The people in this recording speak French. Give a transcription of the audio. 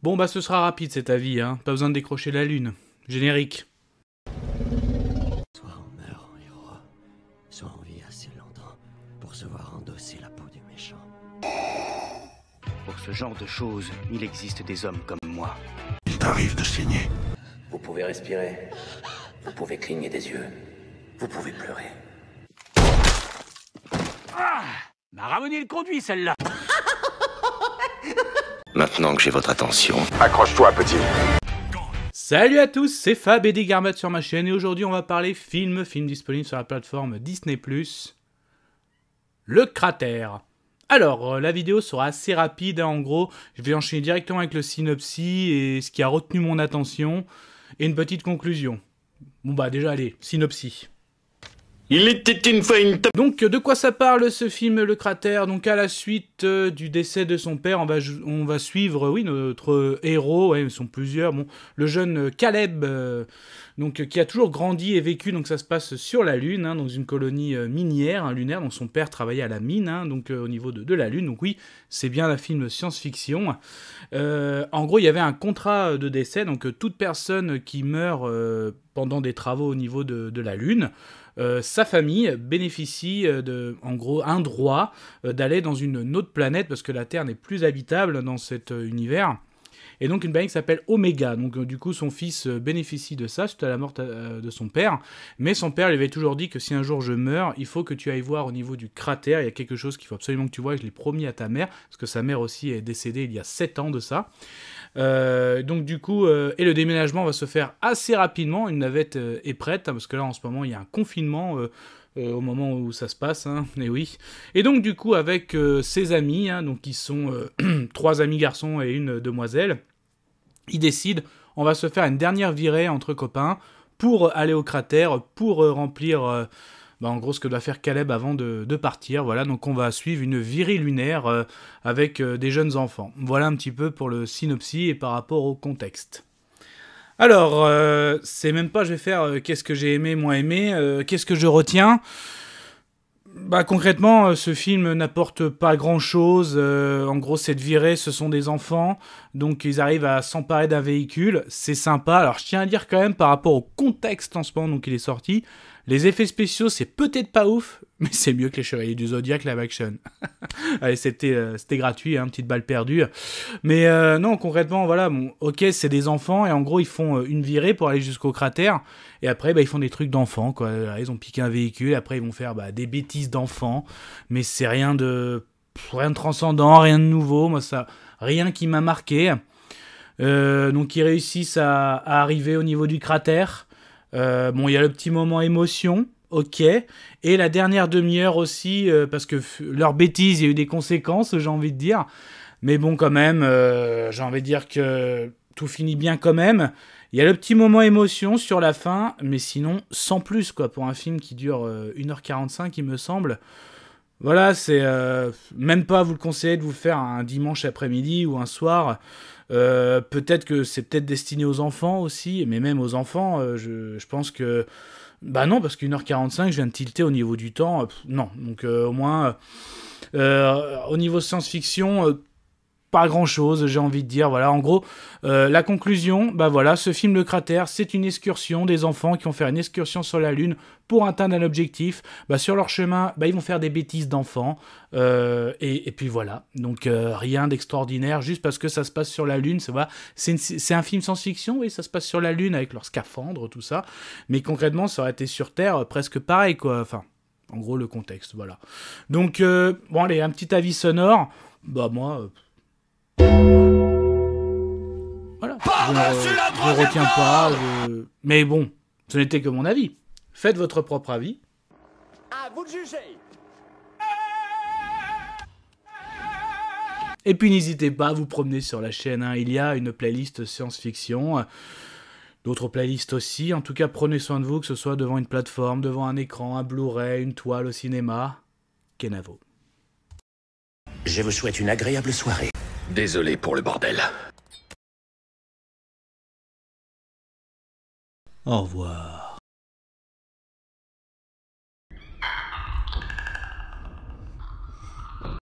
Bon bah ce sera rapide cet avis, hein. Pas besoin de décrocher la lune. Générique. Soit on meurt en héros, soit on vit assez longtemps pour se voir endosser la peau du méchant. Pour ce genre de choses, il existe des hommes comme moi. Il t'arrive de saigner. Vous pouvez respirer, vous pouvez cligner des yeux, vous pouvez pleurer. Ah, m'a ramené le conduit celle-là. Maintenant que j'ai votre attention, Accroche-toi, petit. Salut à tous, c'est Fab et Garmat sur ma chaîne et aujourd'hui on va parler film disponible sur la plateforme Disney+. Le Cratère. Alors, la vidéo sera assez rapide, hein, en gros, je vais enchaîner directement avec le synopsis et ce qui a retenu mon attention, et une petite conclusion. Bon bah déjà allez, synopsis. il était une fois une table. Donc, de quoi ça parle ce film, Le Cratère? Donc, à la suite du décès de son père, on va suivre, oui, notre héros, ouais, ils sont plusieurs, bon, le jeune Caleb, donc, qui a toujours grandi et vécu, donc ça se passe sur la Lune, hein, dans une colonie minière, hein, lunaire, donc son père travaillait à la mine, hein, donc au niveau de la Lune, donc oui, c'est bien un film science-fiction. En gros, il y avait un contrat de décès, donc toute personne qui meurt pendant des travaux au niveau de la Lune, sa famille bénéficie en gros, un droit d'aller dans une autre planète parce que la Terre n'est plus habitable dans cet univers. Et donc une planète qui s'appelle Oméga. Donc du coup son fils bénéficie de ça suite à la mort de son père. Mais son père lui avait toujours dit que si un jour je meurs, il faut que tu ailles voir au niveau du cratère. Il y a quelque chose qu'il faut absolument que tu vois. Je l'ai promis à ta mère parce que sa mère aussi est décédée il y a 7 ans de ça. Donc du coup, et le déménagement va se faire assez rapidement. Une navette est prête hein, parce que là en ce moment il y a un confinement. Au moment où ça se passe, hein, et oui. Et donc du coup avec ses amis, hein, donc qui sont 3 amis garçons et une demoiselle, ils décident, on va se faire une dernière virée entre copains pour aller au cratère, pour remplir en gros ce que doit faire Caleb avant de partir. Voilà, donc on va suivre une virée lunaire avec des jeunes enfants. Voilà un petit peu pour le synopsis et par rapport au contexte. Alors, c'est même pas je vais faire qu'est-ce que j'ai aimé, moins aimé, qu'est-ce que je retiens. Bah concrètement, ce film n'apporte pas grand-chose. En gros, cette virée, ce sont des enfants, donc ils arrivent à s'emparer d'un véhicule. C'est sympa. Alors, je tiens à dire quand même par rapport au contexte en ce moment, donc il est sorti, les effets spéciaux, c'est peut-être pas ouf, mais c'est mieux que les Chevaliers du Zodiac live action. Allez, c'était gratuit, hein, petite balle perdue. Mais non, concrètement, voilà, bon, ok, c'est des enfants, et en gros, ils font une virée pour aller jusqu'au cratère, et après, ils font des trucs d'enfants, quoi. Ils ont piqué un véhicule, et après, ils vont faire des bêtises d'enfants, mais c'est rien de transcendant, rien de nouveau, moi, ça, rien qui m'a marqué. Donc, ils réussissent à arriver au niveau du cratère. Bon, il y a le petit moment émotion, ok, et la dernière demi-heure aussi, parce que leur bêtise, il y a eu des conséquences, j'ai envie de dire, mais bon, quand même, j'ai envie de dire que tout finit bien quand même. Il y a le petit moment émotion sur la fin, mais sinon, sans plus, quoi, pour un film qui dure 1h45, il me semble. Voilà, c'est même pas vous le conseiller de vous le faire un dimanche après-midi ou un soir. Peut-être que c'est peut-être destiné aux enfants aussi, mais même aux enfants, je pense que... Bah non, parce qu'1h45, je viens de tilter au niveau du temps, non. Donc au moins, au niveau science-fiction... pas grand chose, j'ai envie de dire. Voilà, en gros, la conclusion, bah voilà, ce film Le Cratère, c'est une excursion des enfants qui vont faire une excursion sur la Lune pour atteindre un objectif. Bah, sur leur chemin, ils vont faire des bêtises d'enfants. Et puis voilà. Donc rien d'extraordinaire, juste parce que ça se passe sur la Lune. C'est un film science-fiction, oui, ça se passe sur la Lune avec leurs scaphandres, tout ça. Mais concrètement, ça aurait été sur Terre presque pareil, quoi. Enfin, en gros, le contexte, voilà. Donc, bon, allez, un petit avis sonore. Bah, moi... Voilà, je retiens pas, mais bon, ce n'était que mon avis. Faites votre propre avis. À vous de juger. Et puis n'hésitez pas à vous promener sur la chaîne, hein. Il y a une playlist science-fiction, d'autres playlists aussi. En tout cas, prenez soin de vous, que ce soit devant une plateforme, devant un écran, un Blu-ray, une toile au cinéma. Kenavo. Je vous souhaite une agréable soirée. Désolé pour le bordel. Au revoir.